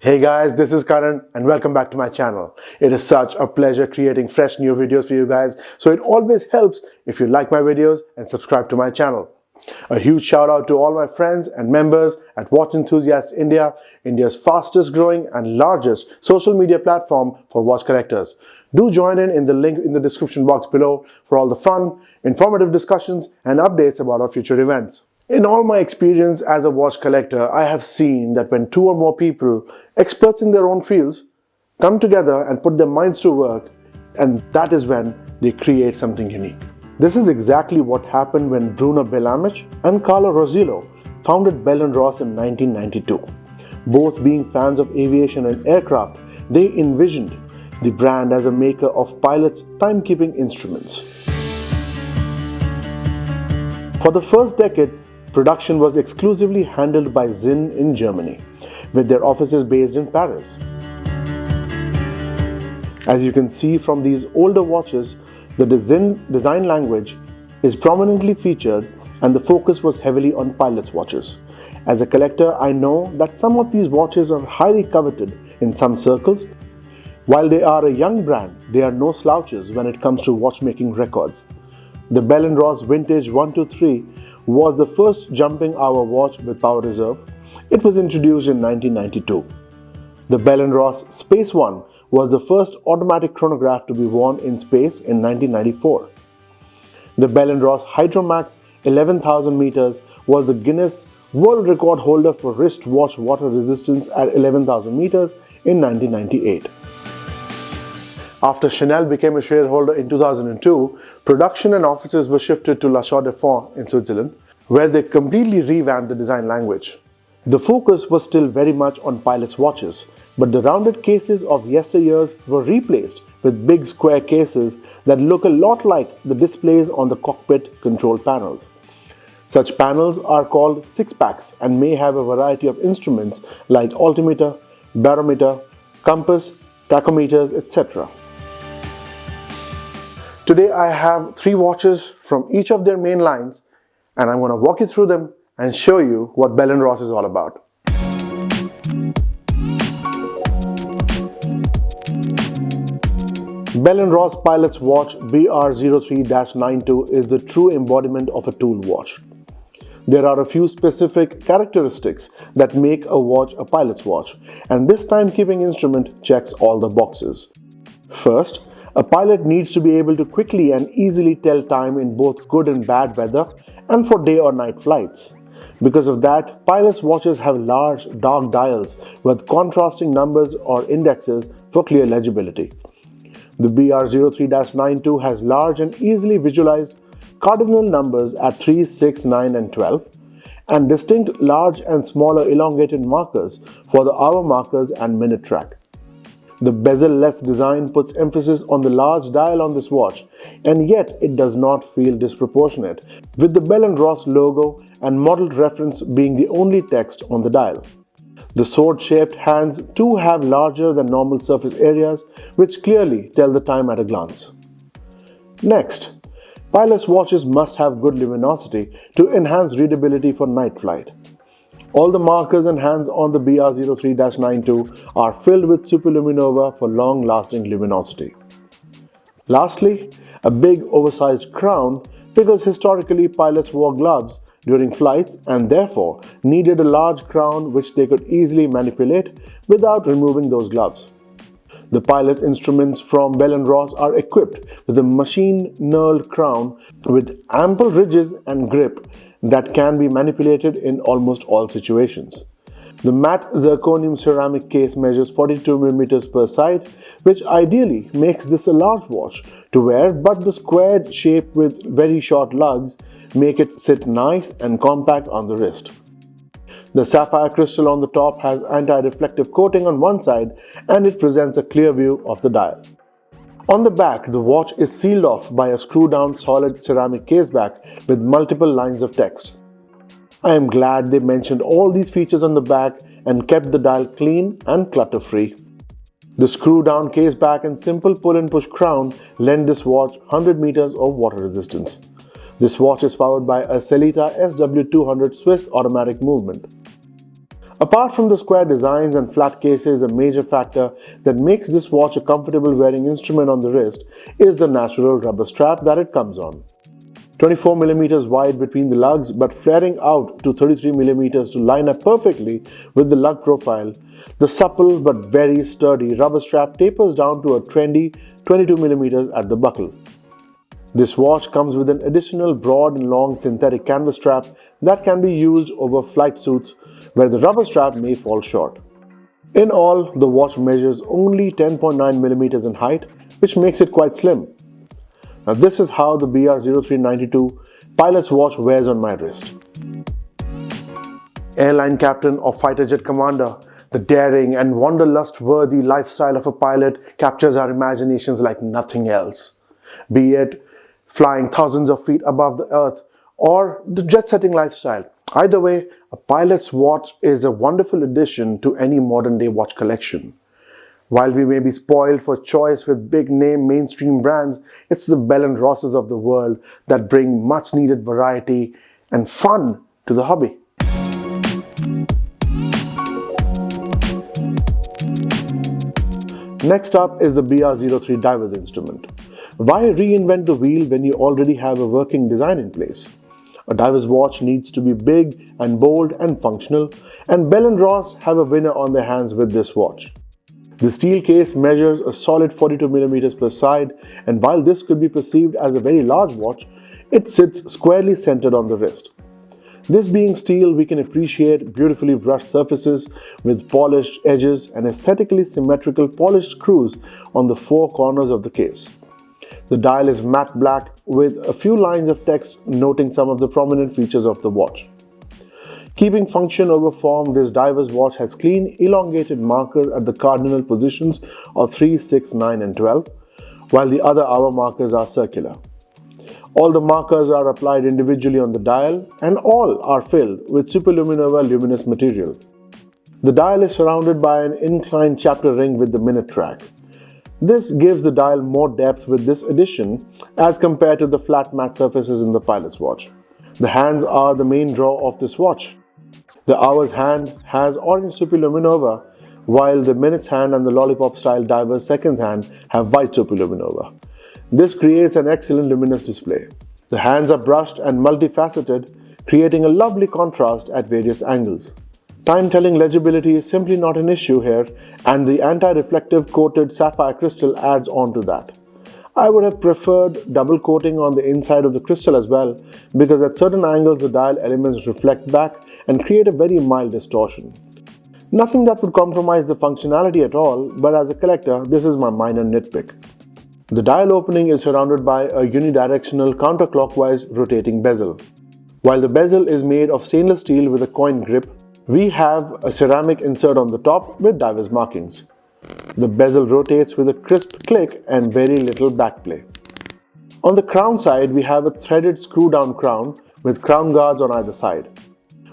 Hey guys, this is Karan and welcome back to my channel. It is such a pleasure creating fresh new videos for you guys, so it always helps if you like my videos and subscribe to my channel. A huge shout out to all my friends and members at Watch Enthusiasts India, India's fastest growing and largest social media platform for watch collectors. Do join in the link in the description box below for all the fun, informative discussions and updates about our future events. In all my experience as a watch collector, I have seen that when two or more people, experts in their own fields, come together and put their minds to work, and that is when they create something unique. This is exactly what happened when Bruno Bellamich and Carlo Rosillo founded Bell & Ross in 1992. Both being fans of aviation and aircraft, they envisioned the brand as a maker of pilots' timekeeping instruments. For the first decade, production was exclusively handled by Zinn in Germany, with their offices based in Paris. As you can see from these older watches, the Zinn design language is prominently featured and the focus was heavily on pilots' watches. As a collector, I know that some of these watches are highly coveted in some circles. While they are a young brand, they are no slouches when it comes to watchmaking records. The Bell & Ross Vintage 123 was the first jumping hour watch with power reserve. It was introduced in 1992. The Bell & Ross Space One was the first automatic chronograph to be worn in space in 1994. The Bell & Ross Hydromax 11,000 meters was the Guinness World Record holder for wristwatch water resistance at 11,000 meters in 1998. After Chanel became a shareholder in 2002, production and offices were shifted to La Chaux-de-Fonds in Switzerland, where they completely revamped the design language. The focus was still very much on pilots' watches, but the rounded cases of yesteryears were replaced with big square cases that look a lot like the displays on the cockpit control panels. Such panels are called six-packs and may have a variety of instruments like altimeter, barometer, compass, tachometers, etc. Today I have three watches from each of their main lines, and I'm going to walk you through them and show you what Bell & Ross is all about. Bell & Ross Pilot's Watch BR03-92 is the true embodiment of a tool watch. There are a few specific characteristics that make a watch a pilot's watch, and this timekeeping instrument checks all the boxes. First, a pilot needs to be able to quickly and easily tell time in both good and bad weather and for day or night flights. Because of that, pilots' watches have large, dark dials with contrasting numbers or indexes for clear legibility. The BR03-92 has large and easily visualized cardinal numbers at 3, 6, 9 and 12, and distinct large and smaller elongated markers for the hour markers and minute track. The bezel-less design puts emphasis on the large dial on this watch, and yet it does not feel disproportionate, with the Bell & Ross logo and model reference being the only text on the dial. The sword-shaped hands too have larger than normal surface areas, which clearly tell the time at a glance. Next, pilots' watches must have good luminosity to enhance readability for night flight. All the markers and hands on the BR03-92 are filled with superluminova for long-lasting luminosity. Lastly, a big oversized crown, because historically pilots wore gloves during flights and therefore needed a large crown which they could easily manipulate without removing those gloves. The pilot's instruments from Bell & Ross are equipped with a machine-knurled crown with ample ridges and grip that can be manipulated in almost all situations. The matte zirconium ceramic case measures 42 mm per side, which ideally makes this a large watch to wear, but the squared shape with very short lugs make it sit nice and compact on the wrist. The sapphire crystal on the top has anti-reflective coating on one side, and it presents a clear view of the dial. On the back, the watch is sealed off by a screw-down solid ceramic caseback with multiple lines of text. I am glad they mentioned all these features on the back and kept the dial clean and clutter-free. The screw-down caseback and simple pull-and-push crown lend this watch 100 meters of water resistance. This watch is powered by a Sellita SW200 Swiss automatic movement. Apart from the square designs and flat cases, a major factor that makes this watch a comfortable wearing instrument on the wrist is the natural rubber strap that it comes on. 24 millimeters wide between the lugs but flaring out to 33 millimeters to line up perfectly with the lug profile, the supple but very sturdy rubber strap tapers down to a trendy 22 millimeters at the buckle. This watch comes with an additional broad and long synthetic canvas strap that can be used over flight suits where the rubber strap may fall short. In all, the watch measures only 10.9 millimeters in height, which makes it quite slim. Now this is how the BR0392 pilot's watch wears on my wrist. Airline captain or fighter jet commander, the daring and wanderlust-worthy lifestyle of a pilot captures our imaginations like nothing else. Be it flying thousands of feet above the earth or the jet-setting lifestyle. Either way, a pilot's watch is a wonderful addition to any modern-day watch collection. While we may be spoiled for choice with big-name mainstream brands, it's the Bell & Rosses of the world that bring much-needed variety and fun to the hobby. Next up is the BR03 diver's instrument. Why reinvent the wheel when you already have a working design in place? A diver's watch needs to be big and bold and functional, and Bell & Ross have a winner on their hands with this watch. The steel case measures a solid 42 millimeters per side, and while this could be perceived as a very large watch, it sits squarely centered on the wrist. This being steel, we can appreciate beautifully brushed surfaces with polished edges and aesthetically symmetrical polished screws on the four corners of the case. The dial is matte black with a few lines of text noting some of the prominent features of the watch. Keeping function over form, this diver's watch has clean, elongated markers at the cardinal positions of 3, 6, 9 and 12, while the other hour markers are circular. All the markers are applied individually on the dial and all are filled with superluminova luminous material. The dial is surrounded by an inclined chapter ring with the minute track. This gives the dial more depth with this addition as compared to the flat matte surfaces in the pilot's watch. The hands are the main draw of this watch. The hour's hand has orange superluminova, while the minute's hand and the lollipop style diver's second hand have white superluminova. This creates an excellent luminous display. The hands are brushed and multifaceted, creating a lovely contrast at various angles. Time-telling legibility is simply not an issue here, and the anti-reflective coated sapphire crystal adds on to that. I would have preferred double coating on the inside of the crystal as well, because at certain angles the dial elements reflect back and create a very mild distortion. Nothing that would compromise the functionality at all, but as a collector, this is my minor nitpick. The dial opening is surrounded by a unidirectional counterclockwise rotating bezel. While the bezel is made of stainless steel with a coin grip, we have a ceramic insert on the top with diver's markings. The bezel rotates with a crisp click and very little backplay. On the crown side, we have a threaded screw-down crown with crown guards on either side.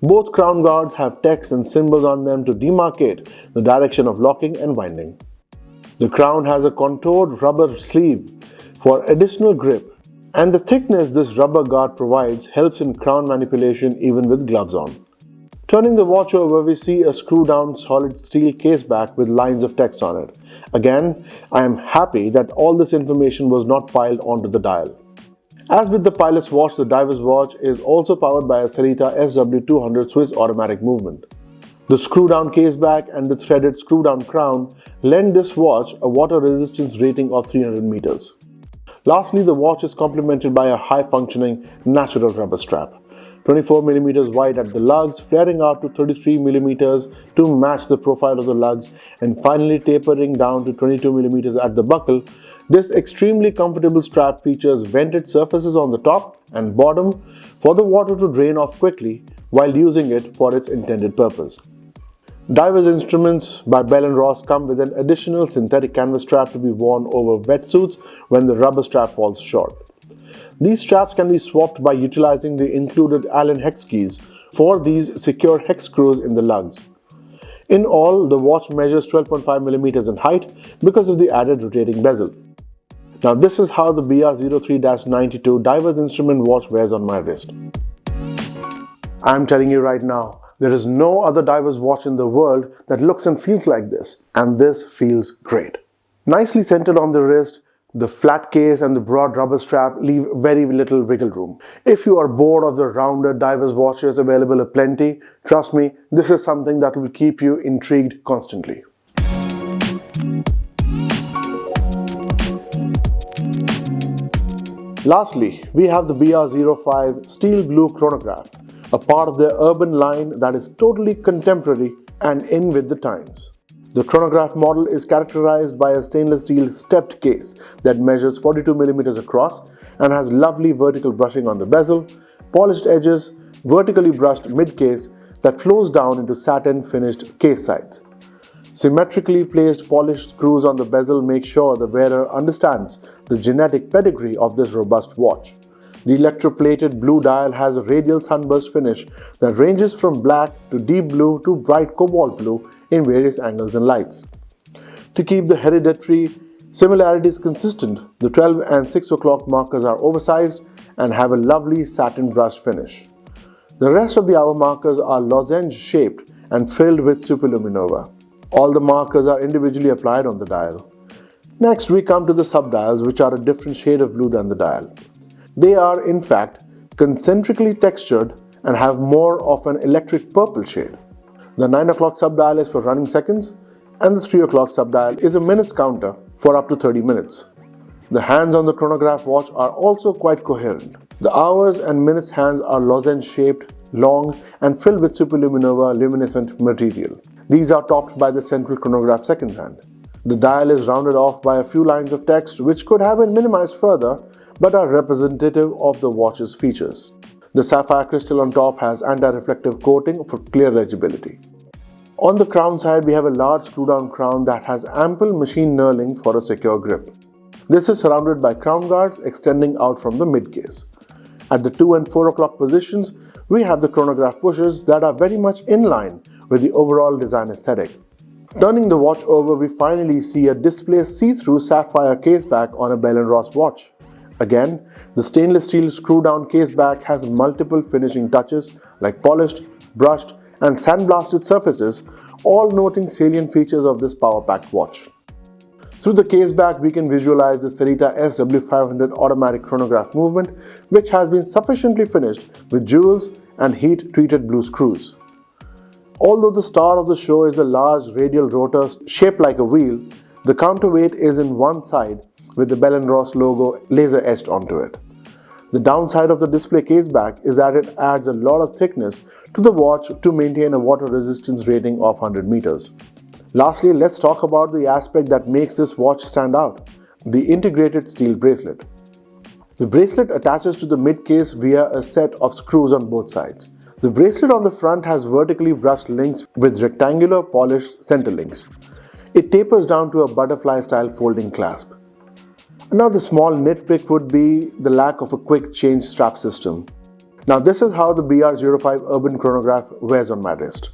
Both crown guards have text and symbols on them to demarcate the direction of locking and winding. The crown has a contoured rubber sleeve for additional grip, and the thickness this rubber guard provides helps in crown manipulation even with gloves on. Turning the watch over, we see a screw-down solid steel case back with lines of text on it. Again, I am happy that all this information was not piled onto the dial. As with the pilot's watch, the diver's watch is also powered by a Sellita SW200 Swiss automatic movement. The screw-down case back and the threaded screw-down crown lend this watch a water resistance rating of 300 meters. Lastly, the watch is complemented by a high-functioning natural rubber strap. 24 millimeters wide at the lugs, flaring out to 33 millimeters to match the profile of the lugs, and finally tapering down to 22 millimeters at the buckle. This extremely comfortable strap features vented surfaces on the top and bottom for the water to drain off quickly while using it for its intended purpose. Diver's instruments by Bell & Ross come with an additional synthetic canvas strap to be worn over wetsuits when the rubber strap falls short. These straps can be swapped by utilizing the included Allen hex keys for these secure hex screws in the lugs. In all, the watch measures 12.5 millimeters in height because of the added rotating bezel. Now this is how the BR03-92 diver's instrument watch wears on my wrist. I'm telling you right now, There is no other diver's watch in the world that looks and feels like this, and this feels great. Nicely centered on the wrist, the flat case and the broad rubber strap leave very little wiggle room. If you are bored of the rounded diver's watches available aplenty, trust me, this is something that will keep you intrigued constantly. Lastly, we have the BR05 Steel Blue Chronograph, a part of their urban line that is totally contemporary and in with the times. The chronograph model is characterized by a stainless steel stepped case that measures 42mm across and has lovely vertical brushing on the bezel, polished edges, vertically brushed mid-case that flows down into satin finished case sides. Symmetrically placed polished screws on the bezel make sure the wearer understands the genetic pedigree of this robust watch. The electroplated blue dial has a radial sunburst finish that ranges from black to deep blue to bright cobalt blue in various angles and lights. To keep the hereditary similarities consistent, the 12 and 6 o'clock markers are oversized and have a lovely satin brush finish. The rest of the hour markers are lozenge shaped and filled with superluminova. All the markers are individually applied on the dial. Next, we come to the subdials, which are a different shade of blue than the dial. They are, in fact, concentrically textured and have more of an electric purple shade. The 9 o'clock subdial is for running seconds, and the 3 o'clock subdial is a minutes counter for up to 30 minutes. The hands on the chronograph watch are also quite coherent. The hours and minutes hands are lozenge shaped, long, and filled with superluminova luminescent material. These are topped by the central chronograph second hand. The dial is rounded off by a few lines of text which could have been minimized further but are representative of the watch's features. The sapphire crystal on top has anti-reflective coating for clear legibility. On the crown side, we have a large screw-down crown that has ample machine knurling for a secure grip. This is surrounded by crown guards extending out from the mid-case. At the 2 and 4 o'clock positions, we have the chronograph pushers that are very much in line with the overall design aesthetic. Turning the watch over, we finally see a display see-through sapphire caseback on a Bell & Ross watch. Again, the stainless steel screw-down caseback has multiple finishing touches like polished, brushed, and sandblasted surfaces, all noting salient features of this power-packed watch. Through the caseback, we can visualize the Sarita SW500 automatic chronograph movement, which has been sufficiently finished with jewels and heat-treated blue screws. Although the star of the show is the large radial rotor shaped like a wheel, the counterweight is in one side with the Bell & Ross logo laser etched onto it. The downside of the display caseback is that it adds a lot of thickness to the watch to maintain a water resistance rating of 100 meters. Lastly, let's talk about the aspect that makes this watch stand out, the integrated steel bracelet. The bracelet attaches to the mid-case via a set of screws on both sides. The bracelet on the front has vertically brushed links with rectangular polished center links. It tapers down to a butterfly-style folding clasp. Another small nitpick would be the lack of a quick change strap system. Now this is how the BR05 Urban Chronograph wears on my wrist.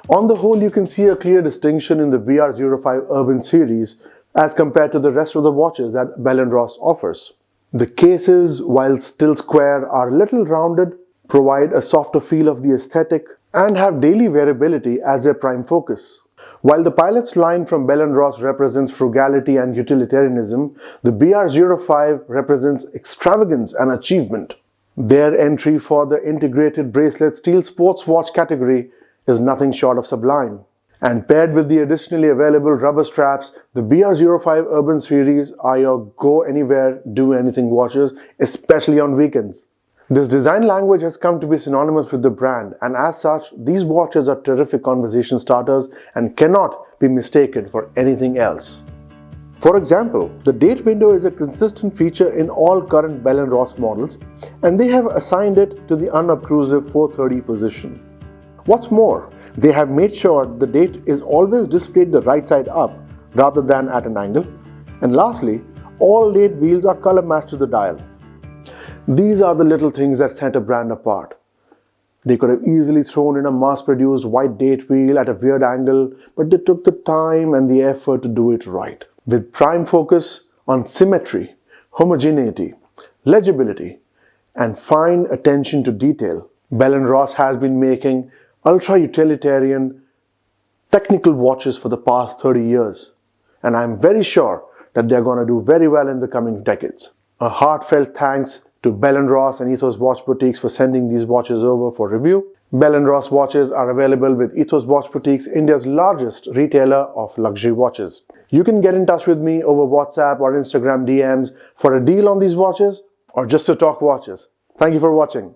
On the whole, you can see a clear distinction in the BR05 Urban series as compared to the rest of the watches that Bell & Ross offers. The cases, while still square, are a little rounded, provide a softer feel of the aesthetic, and have daily wearability as their prime focus. While the Pilot's line from Bell & Ross represents frugality and utilitarianism, the BR05 represents extravagance and achievement. Their entry for the integrated bracelet steel sports watch category is nothing short of sublime. And paired with the additionally available rubber straps, the BR05 Urban series are your go anywhere, do anything watches, especially on weekends. This design language has come to be synonymous with the brand, and as such, these watches are terrific conversation starters and cannot be mistaken for anything else. For example, the date window is a consistent feature in all current Bell & Ross models, and they have assigned it to the unobtrusive 4:30 position. What's more, they have made sure the date is always displayed the right side up rather than at an angle. And lastly, all date wheels are color matched to the dial. These are the little things that set a brand apart. They could have easily thrown in a mass-produced white date wheel at a weird angle, but they took the time and the effort to do it right. With prime focus on symmetry, homogeneity, legibility, and fine attention to detail, Bell & Ross has been making ultra-utilitarian technical watches for the past 30 years, and I'm very sure that they're going to do very well in the coming decades. A heartfelt thanks to Bell & Ross and Ethos Watch Boutiques for sending these watches over for review. Bell & Ross watches are available with Ethos Watch Boutiques, India's largest retailer of luxury watches. You can get in touch with me over WhatsApp or Instagram DMs for a deal on these watches or just to talk watches. Thank you for watching.